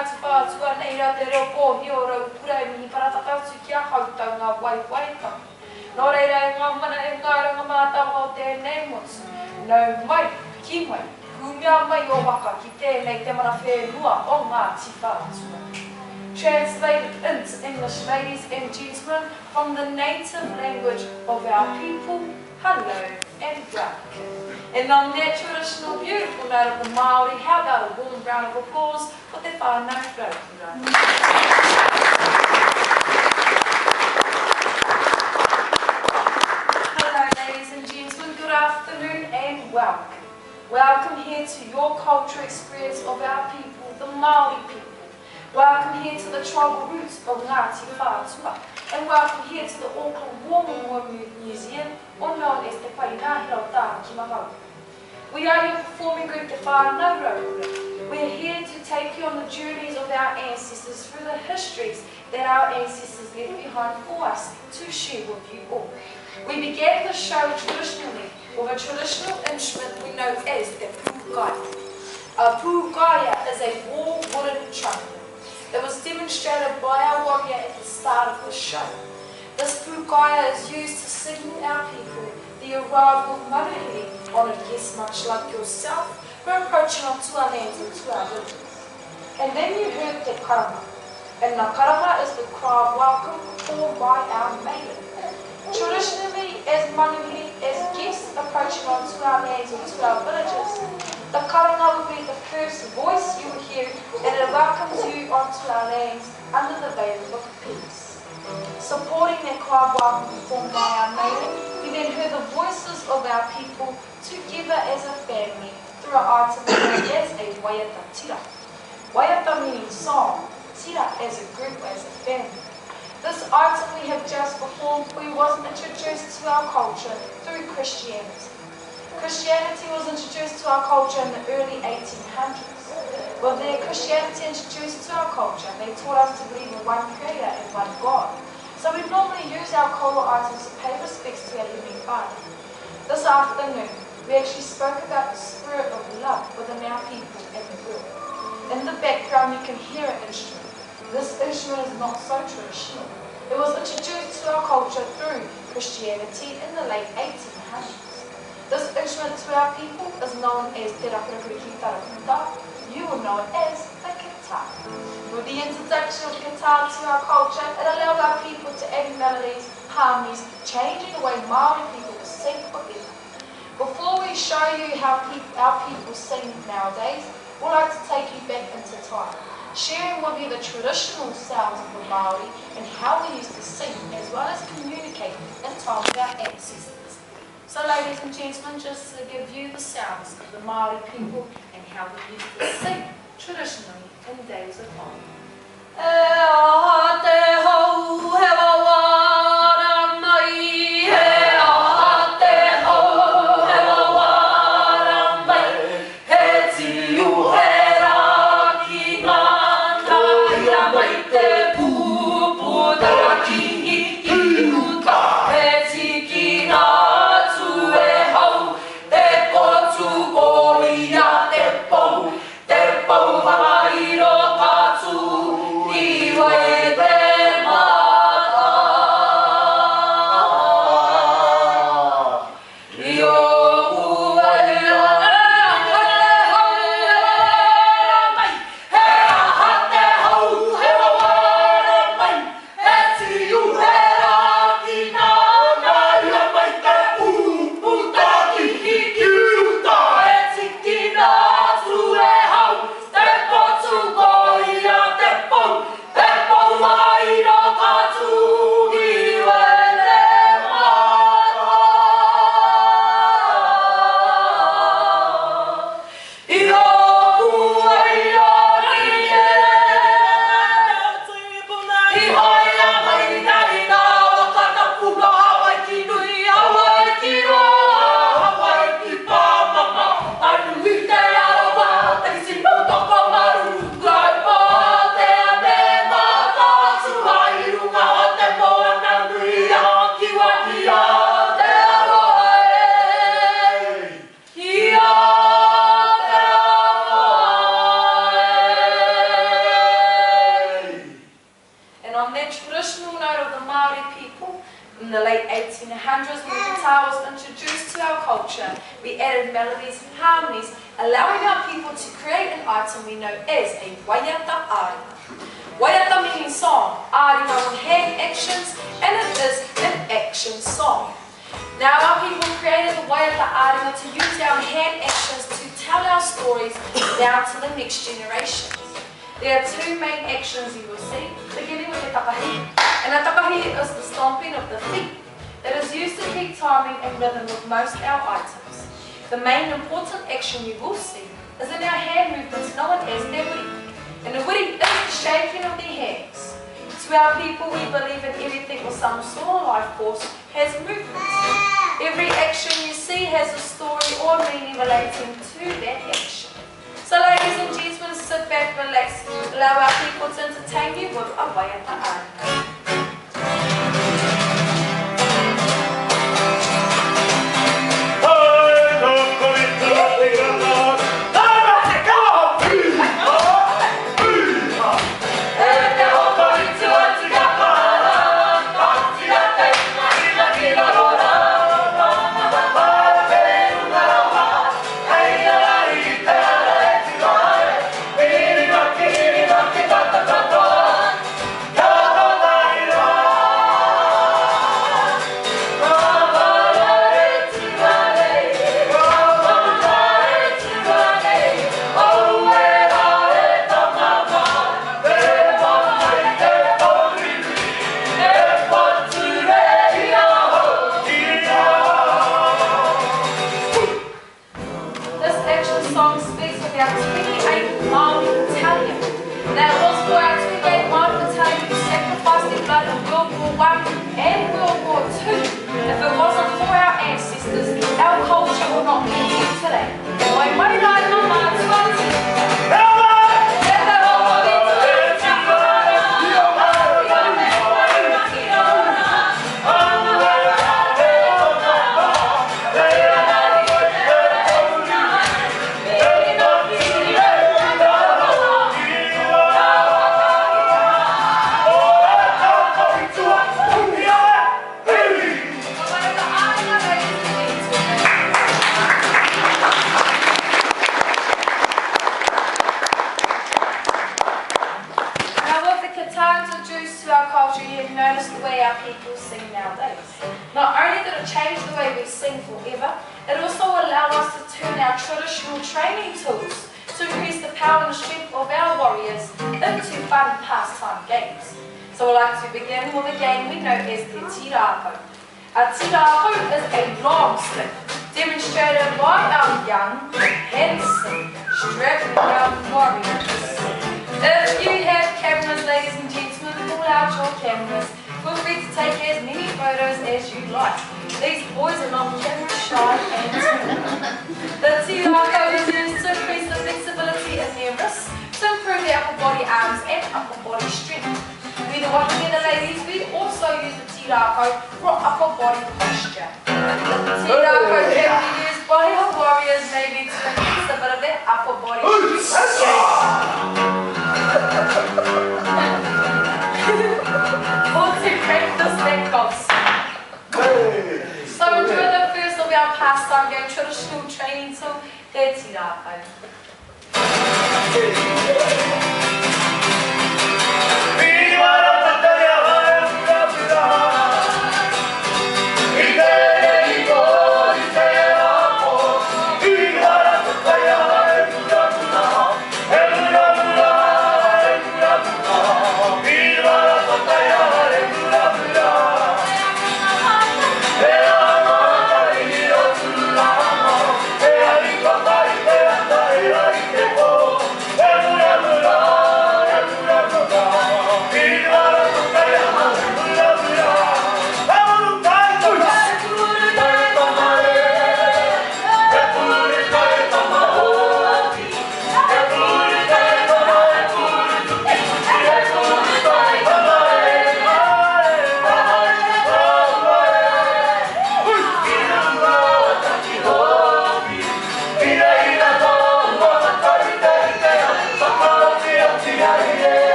Ngāti Whātua nei rā te reo pōhi o rau purai mihi paratakautu ki a hautau ngā waiwaita. Nō reira e ngā mana e ngā ranga mātama o tēnei motu. Nau mai, ki mai, kumia mai o waka ki tēnei te mana whenua o Ngāti Whātua. Translated into English, ladies and gentlemen, from the native language of our people, hello and welcome. And on that traditional, beautiful note of the Maori, how about a warm round of applause for te whānau raukura. Hello ladies and gentlemen, good afternoon and welcome. Welcome here to your cultural experience of our people, the Maori people. Welcome here to the tribal roots of Ngāti Whātua, and welcome here to the Auckland War Museum, or known as Te Whainahira o Tāki Mahau. We are your performing group, Te Whānau Raukura. We are here to take you on the journeys of our ancestors through the histories that our ancestors left behind for us to share with you all. We began the show traditionally with a traditional instrument we know as the pūkaya. A pūkaya is a war wooden trumpet. It was demonstrated by our warrior at the start of the show. This pūkaya is used to signal our people the arrival of Maori honoured guests much like yourself who are approaching onto our lands and to our villages. And then you heard the karama. And the karama is the cry of welcome performed by our maiden. Traditionally, as manuhiri, as guests approaching onto our lands or to our villages, the karanga will be the first voice you will hear, and it welcomes you onto our lands under the veil of peace. Supporting that cry of welcome performed by our maiden, we then heard the voices of our people together as a family through an item known as a waiata tira. Waiata meaning song, tira as a group, as a family. This item we have just performed was introduced to our culture through Christianity. Christianity was introduced to our culture in the early 1800s. With their Christianity introduced to our culture, they taught us to believe in one creator and one God. So we normally use our koa items to pay respects to our living Father. This afternoon, we actually spoke about the spirit of love within our people and the world. In the background, you can hear an instrument. This instrument is not so traditional. It was introduced to our culture through Christianity in the late 1800s. This instrument to our people is known as Te Rakurikuri Tarakuta. You will know it as the guitar. With the introduction of the guitar to our culture, it allowed our people to add melodies, harmonies, changing the way Maori people will sing forever. Before we show you how our people sing nowadays, we'd like to take you back into time, sharing with you the traditional sounds of the Maori and how we used to sing, as well as communicate in time with our ancestors. So ladies and gentlemen, just to give you the sounds of the Maori people and how they used to sing traditionally in days of old. Te pau whakairo katu, i wai 1800s, when the guitar was introduced to our culture, we added melodies and harmonies, allowing our people to create an item we know as a waiata aringa. Waiata meaning song, aringa with hand actions, and it is an action song. Now our people created the waiata aringa to use our hand actions to tell our stories down to the next generation. There are two main actions you will see, beginning with the takahi. And the takahi is the stomping of the feet. It is used to keep timing and rhythm with most of our items. The main important action you will see is in our hand movements known as the wiri. And the wiri is the shaking of their hands. To our people, we believe in everything with some sort of life force has movement. Every action you see has a story or meaning relating to that action. So ladies and gentlemen, sit back, relax, allow our people to entertain you with a waiata aringa. Hey!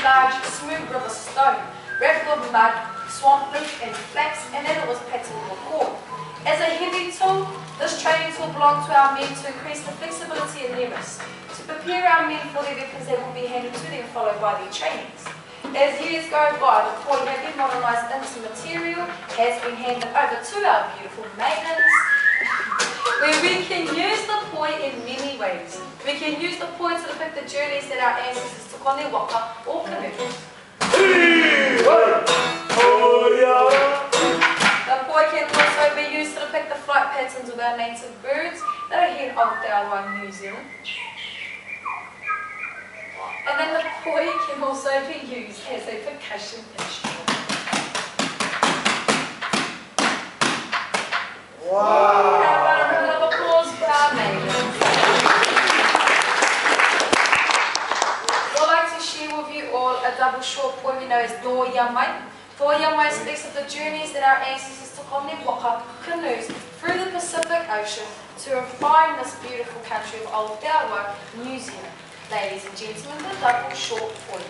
large, smooth river stone, wrapped with mud, swamp loop and flax, and then it was patterned with cord. As a heavy tool, this training tool belonged to our men to increase the flexibility in their wrists, to prepare our men for their weapons that will be handed to them followed by their trainings. As years go by, the poi have been modernised into material, has been handed over to our beautiful maidens, where we can use the poi in many ways. We can use the poi to depict the journeys that our ancestors took on their waka or canoe. The poi can also be used to depict the flight patterns of our native birds that are here in Auckland War Museum. And then the poi can also be used as a percussion instrument. Wow! How about a round of applause for our maidens? I'd like to share with you all a double short poem we know as Tō Mai. Tō Mai speaks of the journeys that our ancestors took on their waka canoes through the Pacific Ocean to refine this beautiful country of Aotearoa, New Zealand. Ladies and gentlemen, the double short poem.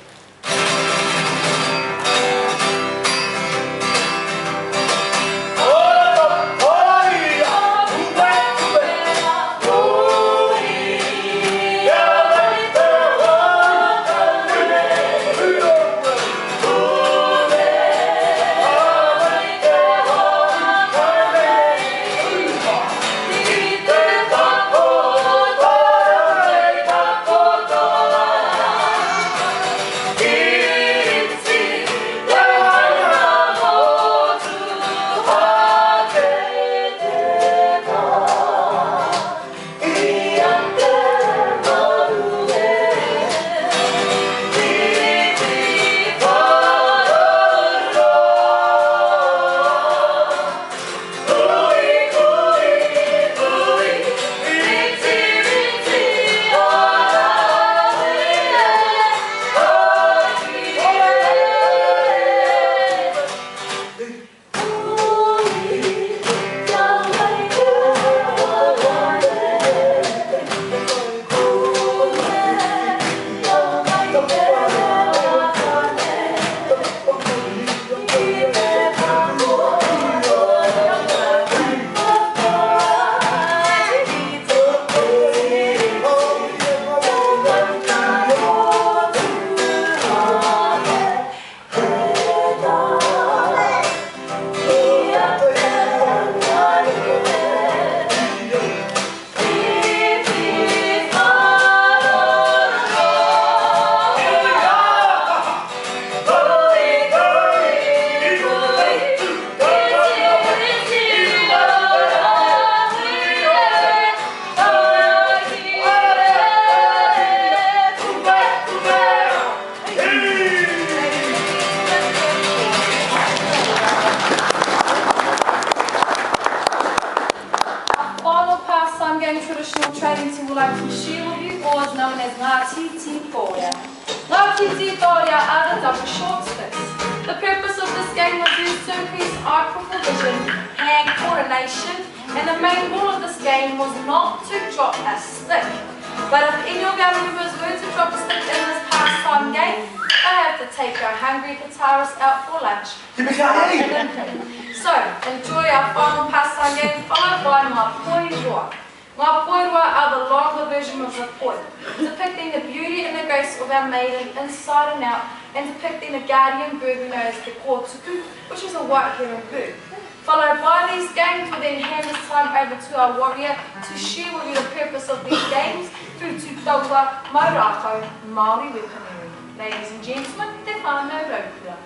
So, enjoy our final pastime game followed by Ngā Poirua. Ngā Poirua are the longer version of the poi, depicting the beauty and the grace of our maiden inside and out, and depicting the guardian bird we know as the kōtuku, which is a white heron bird. Followed by these games, we'll then hand this time over to our warrior to share with you the purpose of these games through to taua maurako Maori weaponry. Ladies and gentlemen, te whānau raupura.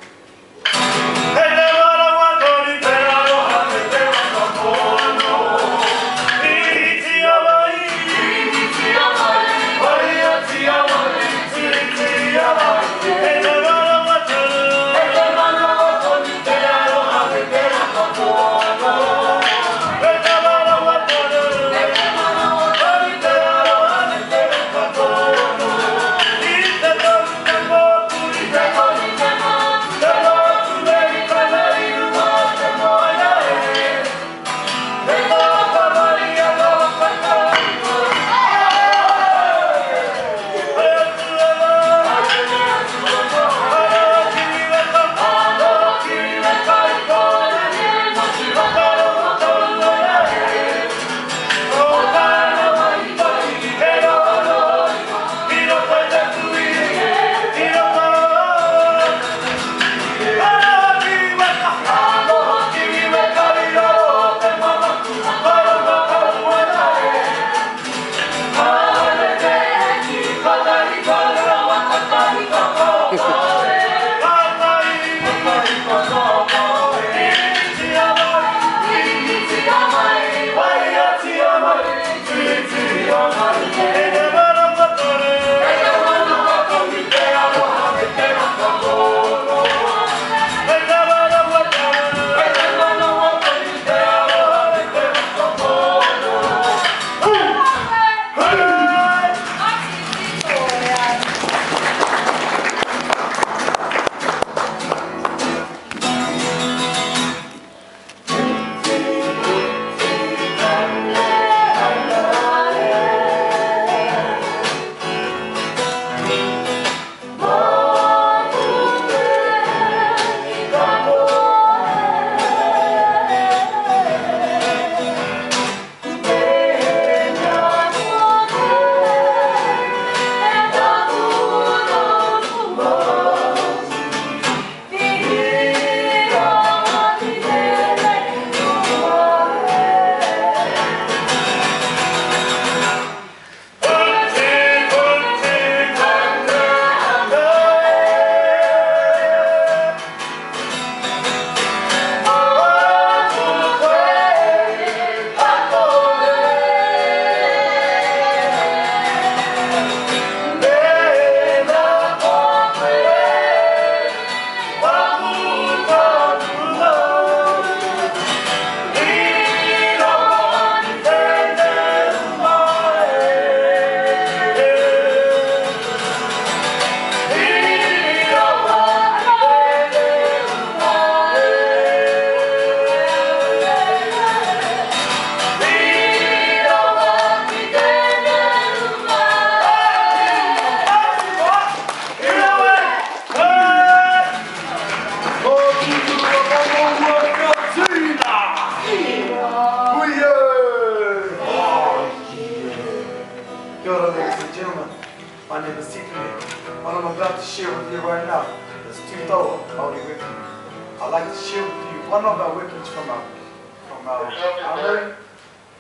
Hey! now is tūtoa, Maori weapon. I'd like to share with you one of our weapons from our armory.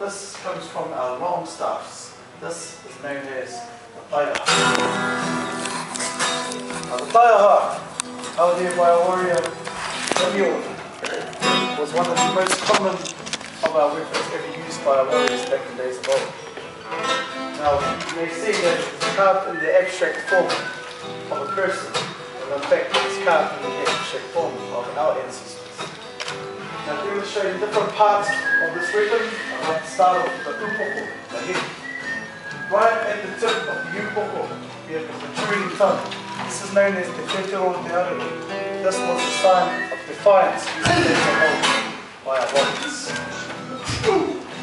This comes from our long staffs. This is known as the taiaha. Now the taiaha, held here by a warrior, Daniel, was one of the most common of our weapons ever used by our warriors back in days of old. Now you may see that it's carved in the abstract form of a person, and in fact it's carved in the abstract form of our ancestors. Now demonstrating different parts of this weapon, I'd like to start off with the upoko, the head. Right at the tip of the upoko, we have the protruding tongue. This is known as the whetero te arere. This was a sign of defiance used as a hold by our warriors.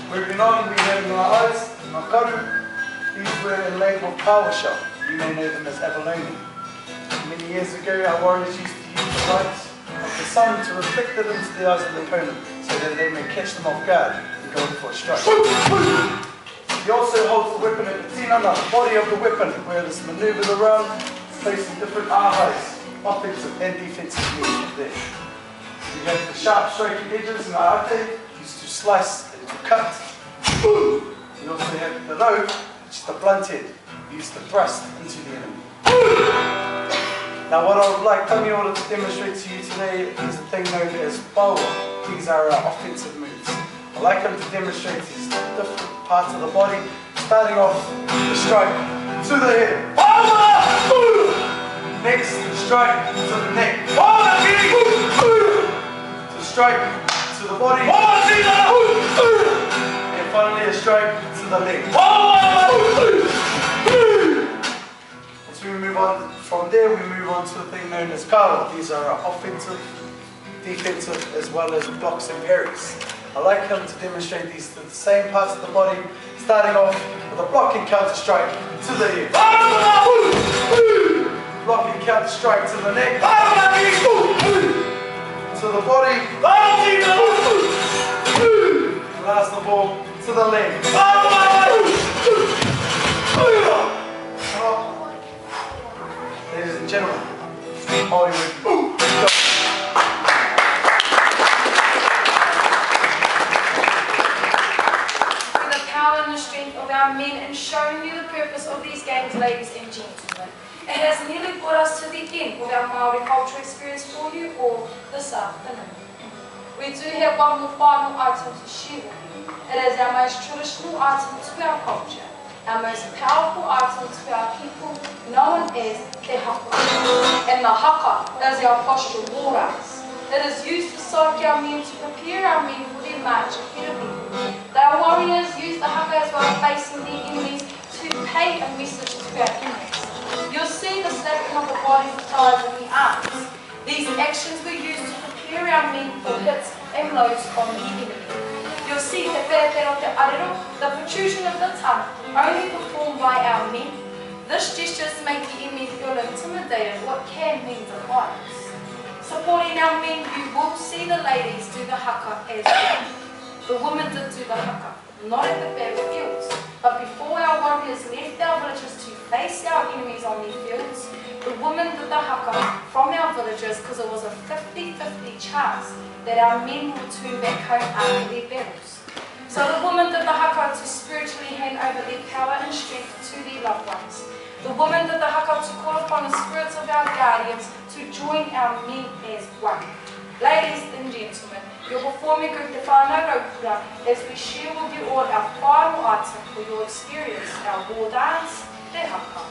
Moving on, we have our eyes, our karu. These were inlaid with power shell. You may know them as abalone. Many years ago, our warriors used to use the light of the sun to reflect it into the eyes of the opponent so that they may catch them off guard and go in for a strike. He also holds the weapon at the tinana, the body of the weapon, where it is manoeuvred around, facing different ahais, offensive and defensive moves there. We have the sharp striking edges in our ate, used to slice and to cut. We also have the rau, which is the blunt head, used to thrust into the enemy. Now what I would like Tamiora to demonstrate to you today is a thing known as power. These are our offensive moves. I'd like him to demonstrate his different parts of the body, starting off the strike to the head. Next, the strike to the neck. To strike to the body. And finally a strike to the leg. Once we move on from there, we move on to a thing known as karo. These are our offensive, defensive, as well as blocks and parries. I'd like him to demonstrate these to the same parts of the body, starting off with a blocking counter strike to the head. Blocking counter strike to the neck. To the body. Last of all, to the leg. Ladies and gentlemen, Maori weapon. Of our men and showing you the purpose of these games, ladies and gentlemen. It has nearly brought us to the end of our Maori Cultural Experience for you all this afternoon. We do have one more final item to share with you. It is our most traditional item to our culture, our most powerful item to our people, known as te haka. And the haka is our posture war rise. It is used to soak our men to prepare our men for their march ahead of them. The warriors use the haka as well facing their enemies to pay a message to our enemies. You'll see the slapping of the body, the thighs and the arms. These actions were used to prepare our men for hits and blows from the enemy. You'll see the whetero te arero, the protrusion of the tongue, only performed by our men. This gesture make the enemy feel intimidated, what can mean defiance. Supporting our men, you will see the ladies do the haka as well. The women did do the haka, not at the battlefields, but before our warriors left our villages to face our enemies on their fields, the women did the haka from our villages because it was a 50-50 chance that our men would turn back home after their battles. So the women did the haka to spiritually hand over their power and strength to their loved ones. The women did the haka to call upon the spirits of our guardians to join our men as one. Ladies and gentlemen, your performing group Te Whānau Raupura as we share with you all our final item for your experience, our war dance, Te Haka.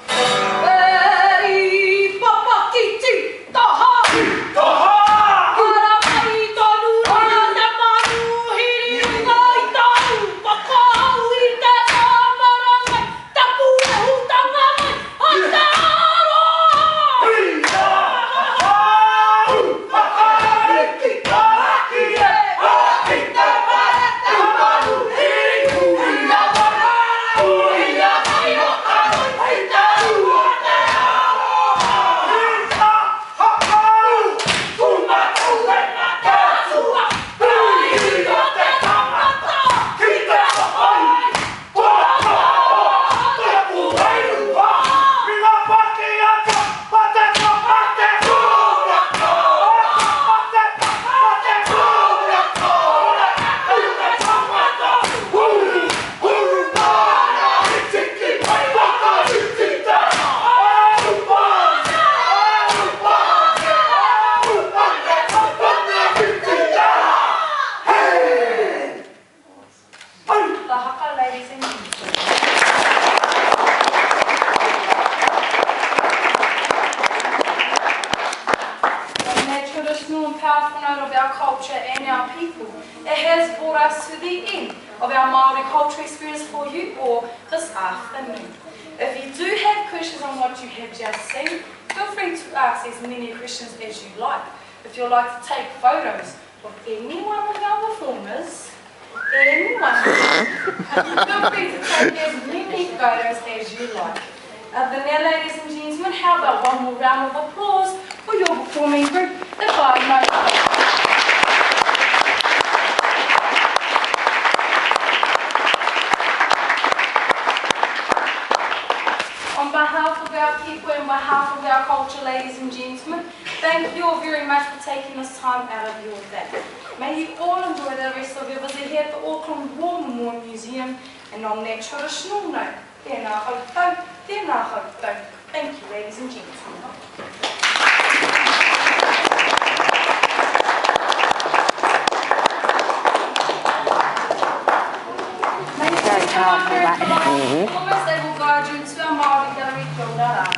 Weri papa kiti taha! Taha! and powerful note of our culture and our people, it has brought us to the end of our Maori Cultural Experience for you all this afternoon. If you do have questions on what you have just seen, feel free to ask as many questions as you like. If you'd like to take photos of any one of our performers, feel free to take as many photos as you like. Then now, ladies and gentlemen, how about one more round of applause for your performing group, the Five Note. On behalf of our people and on behalf of our culture, ladies and gentlemen, thank you all very much for taking this time out of your day. May you all enjoy the rest of your visit here at the Auckland War Museum, and on that traditional note, tēnā koutou, tēnā koutou. Thank you, ladies and gentlemen. Very powerful, that. Almost they will guide you into our Maori gallery. Kia ora.